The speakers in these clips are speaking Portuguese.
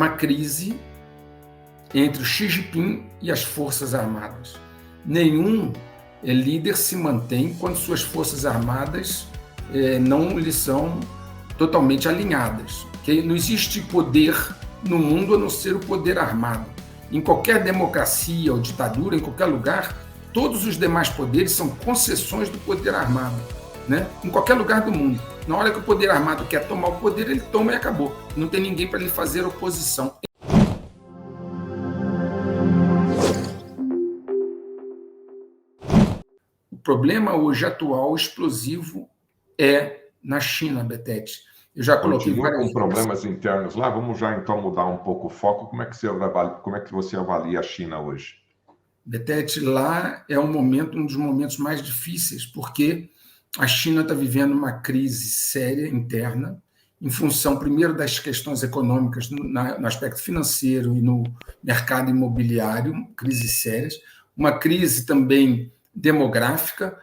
uma crise entre o Xi Jinping e as Forças Armadas. Nenhum líder se mantém quando suas Forças Armadas não lhe são totalmente alinhadas. Okay? Não existe poder no mundo a não ser o poder armado. Em qualquer democracia ou ditadura, em qualquer lugar, todos os demais poderes são concessões do poder armado, né? Em qualquer lugar do mundo. Na hora que o poder armado quer tomar o poder, ele toma e acabou. Não tem ninguém para lhe fazer oposição. O problema hoje atual, explosivo, é na China, Betete. Eu já coloquei várias com problemas internos lá. Vamos já então mudar um pouco o foco. Como é que você avalia a China hoje? Betete, lá é um dos momentos mais difíceis, porque a China está vivendo uma crise séria interna, em função, primeiro, das questões econômicas no aspecto financeiro e no mercado imobiliário, crises sérias, uma crise também demográfica.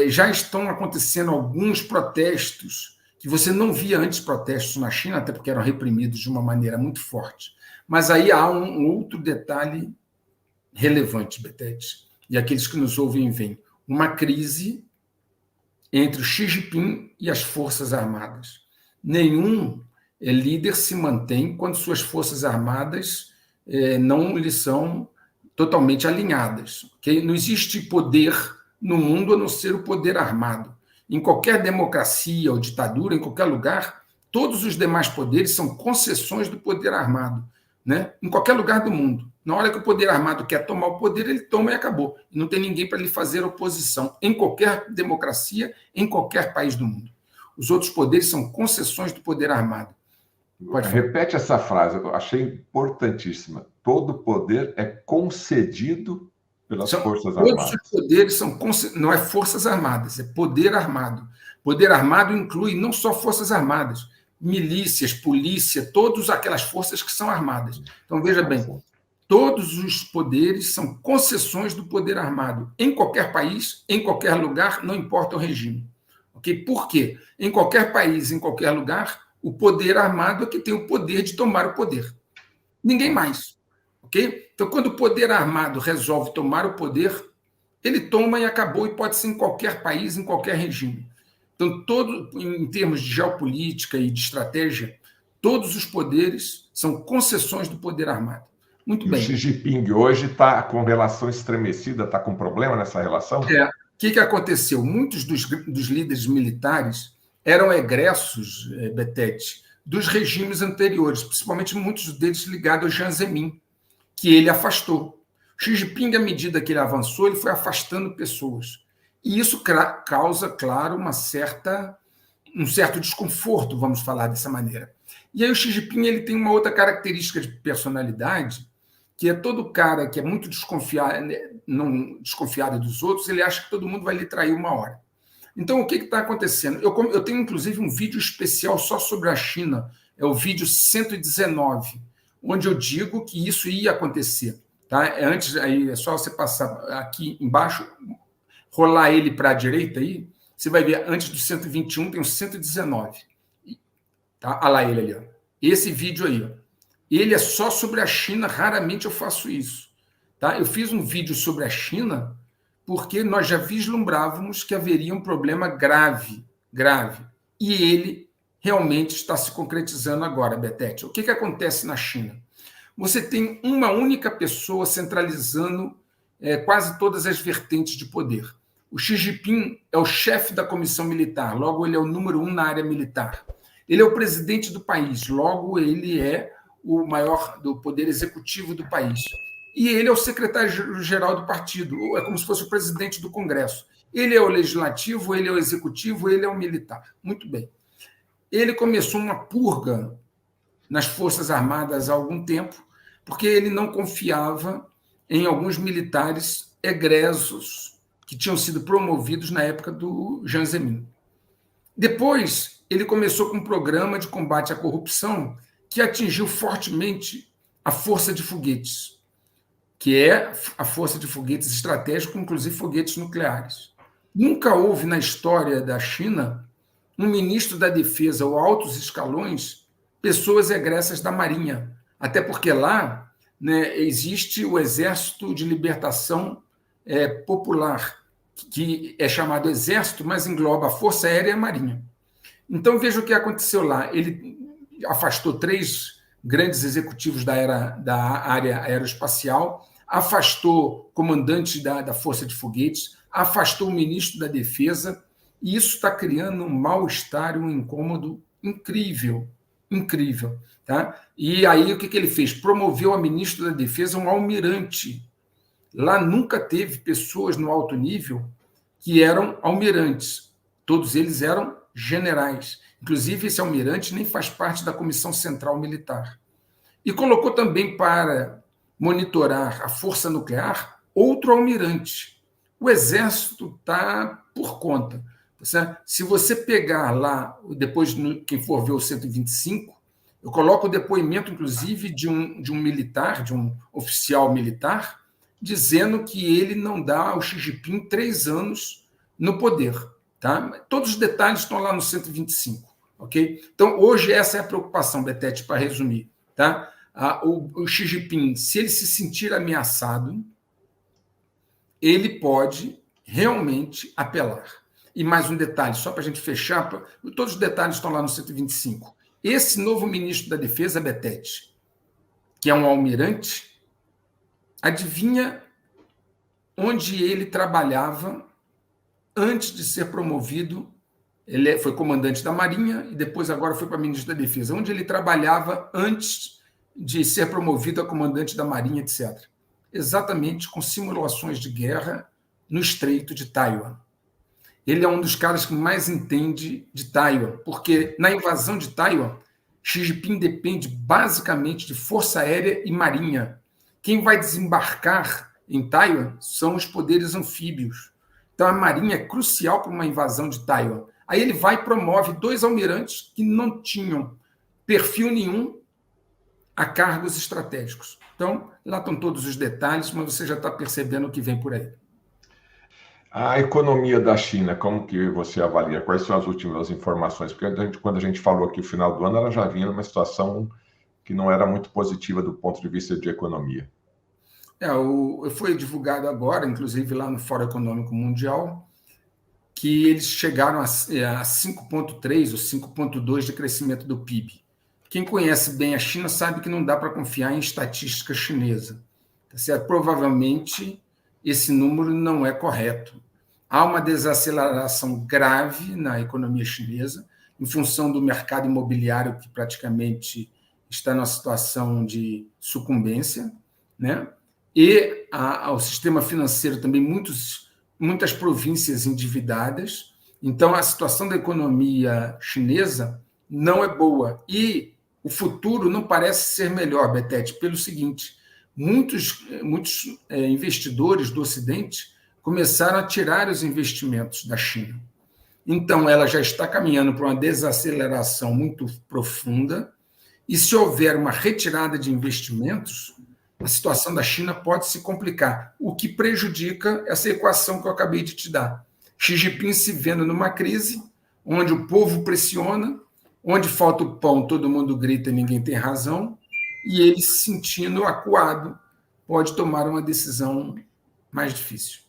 Já estão acontecendo alguns protestos que você não via antes, protestos na China, até porque eram reprimidos de uma maneira muito forte. Mas aí há um outro detalhe relevante, Betete, e aqueles que nos ouvem veem, uma crise entre o Xi Jinping e as Forças Armadas. Nenhum líder se mantém quando suas Forças Armadas não lhe são totalmente alinhadas. Okay? Não existe poder no mundo a não ser o poder armado. Em qualquer democracia ou ditadura, em qualquer lugar, todos os demais poderes são concessões do poder armado, né? Em qualquer lugar do mundo. Na hora que o poder armado quer tomar o poder, ele toma e acabou. E não tem ninguém para lhe fazer oposição. Em qualquer democracia, em qualquer país do mundo. Os outros poderes são concessões do poder armado. Repete essa frase, eu achei importantíssima. Todo poder é concedido pelas Forças Armadas. Todos os poderes não é Forças Armadas, é poder armado. Poder armado inclui não só Forças Armadas, milícias, polícia, todas aquelas forças que são armadas. Então, veja bem, todos os poderes são concessões do poder armado, em qualquer país, em qualquer lugar, não importa o regime. Okay? Por quê? Em qualquer país, em qualquer lugar, o poder armado é que tem o poder de tomar o poder. Ninguém mais. Okay? Então, quando o poder armado resolve tomar o poder, ele toma e acabou, e pode ser em qualquer país, em qualquer regime. Então, em termos de geopolítica e de estratégia, todos os poderes são concessões do poder armado. Muito bem. O Xi Jinping hoje está com relação estremecida, está com problema nessa relação? O que aconteceu? Muitos dos líderes militares eram egressos, Betete, dos regimes anteriores, principalmente muitos deles ligados ao Jiang Zemin, que ele afastou. Xi Jinping, à medida que ele avançou, ele foi afastando pessoas. E isso causa, claro, um certo desconforto, vamos falar dessa maneira. E aí o Xi Jinping ele tem uma outra característica de personalidade, que é todo cara que é muito desconfiado dos outros, ele acha que todo mundo vai lhe trair uma hora. Então, o que está acontecendo? Eu tenho, inclusive, um vídeo especial só sobre a China, é o vídeo 119, onde eu digo que isso ia acontecer. Tá? Antes, aí, é só você passar aqui embaixo, rolar ele para a direita, aí, você vai ver, antes do 121 tem o 119. Tá? Olha lá ele ali. Ó. Esse vídeo aí. Ó. Ele é só sobre a China, raramente eu faço isso. Tá? Eu fiz um vídeo sobre a China porque nós já vislumbrávamos que haveria um problema grave. E ele realmente está se concretizando agora, Betete. O que acontece na China? Você tem uma única pessoa centralizando quase todas as vertentes de poder. O Xi Jinping é o chefe da comissão militar, logo ele é o número 1 na área militar. Ele é o presidente do país, logo ele é o maior do poder executivo do país. E ele é o secretário-geral do partido, é como se fosse o presidente do Congresso. Ele é o legislativo, ele é o executivo, ele é o militar. Muito bem. Ele começou uma purga nas Forças Armadas há algum tempo, porque ele não confiava em alguns militares egressos que tinham sido promovidos na época do Jiang Zemin. Depois, ele começou com um programa de combate à corrupção que atingiu fortemente a força de foguetes, que é a força de foguetes estratégicos, inclusive foguetes nucleares. Nunca houve na história da China um ministro da Defesa ou altos escalões, pessoas egressas da Marinha, Até porque lá, né, existe o Exército de Libertação Popular, que é chamado Exército, mas engloba a Força Aérea e a Marinha. Então, veja o que aconteceu lá. Ele afastou 3 grandes executivos da área aeroespacial, afastou comandante da Força de Foguetes, afastou o ministro da Defesa, e isso está criando um mal-estar, um incômodo incrível, incrível. Tá? E aí o que ele fez? Promoveu a ministro da Defesa um almirante. Lá nunca teve pessoas no alto nível que eram almirantes. Todos eles eram generais. Inclusive, esse almirante nem faz parte da Comissão Central Militar. E colocou também para monitorar a força nuclear outro almirante. O Exército está por conta. Certo? Se você pegar lá, depois, quem for ver o 125, eu coloco o depoimento, inclusive, de um militar, de um oficial militar, dizendo que ele não dá ao Xi Jinping 3 anos no poder. Tá? Todos os detalhes estão lá no 125. Okay? Então, hoje, essa é a preocupação, Betete, para resumir. Tá? O Xi Jinping, se ele se sentir ameaçado, ele pode realmente apelar. E mais um detalhe, só para a gente fechar, todos os detalhes estão lá no 125. Esse novo ministro da Defesa, Betete, que é um almirante, adivinha onde ele trabalhava antes de ser promovido? Ele foi comandante da Marinha e depois agora foi para ministro da Defesa. Onde ele trabalhava antes de ser promovido a comandante da Marinha, etc. Exatamente com simulações de guerra no Estreito de Taiwan. Ele é um dos caras que mais entende de Taiwan, porque na invasão de Taiwan, Xi Jinping depende basicamente de Força Aérea e Marinha. Quem vai desembarcar em Taiwan são os poderes anfíbios. Então, a Marinha é crucial para uma invasão de Taiwan. Aí ele vai e promove 2 almirantes que não tinham perfil nenhum a cargos estratégicos. Então, lá estão todos os detalhes, mas você já está percebendo o que vem por aí. A economia da China, como que você avalia? Quais são as últimas informações? Porque quando a gente falou aqui no final do ano, ela já vinha numa situação que não era muito positiva do ponto de vista de economia. Foi divulgado agora, inclusive lá no Fórum Econômico Mundial, que eles chegaram a 5,3 ou 5,2 de crescimento do PIB. Quem conhece bem a China sabe que não dá para confiar em estatística chinesa. Tá certo? Provavelmente esse número não é correto. Há uma desaceleração grave na economia chinesa, em função do mercado imobiliário que praticamente está numa situação de sucumbência, né? E ao sistema financeiro também muitas províncias endividadas. Então, a situação da economia chinesa não é boa. E o futuro não parece ser melhor, Betete, pelo seguinte: muitos investidores do Ocidente começaram a tirar os investimentos da China. Então, ela já está caminhando para uma desaceleração muito profunda, e se houver uma retirada de investimentos, a situação da China pode se complicar, o que prejudica essa equação que eu acabei de te dar. Xi Jinping se vendo numa crise, onde o povo pressiona, onde falta o pão, todo mundo grita e ninguém tem razão, e ele se sentindo acuado, pode tomar uma decisão mais difícil.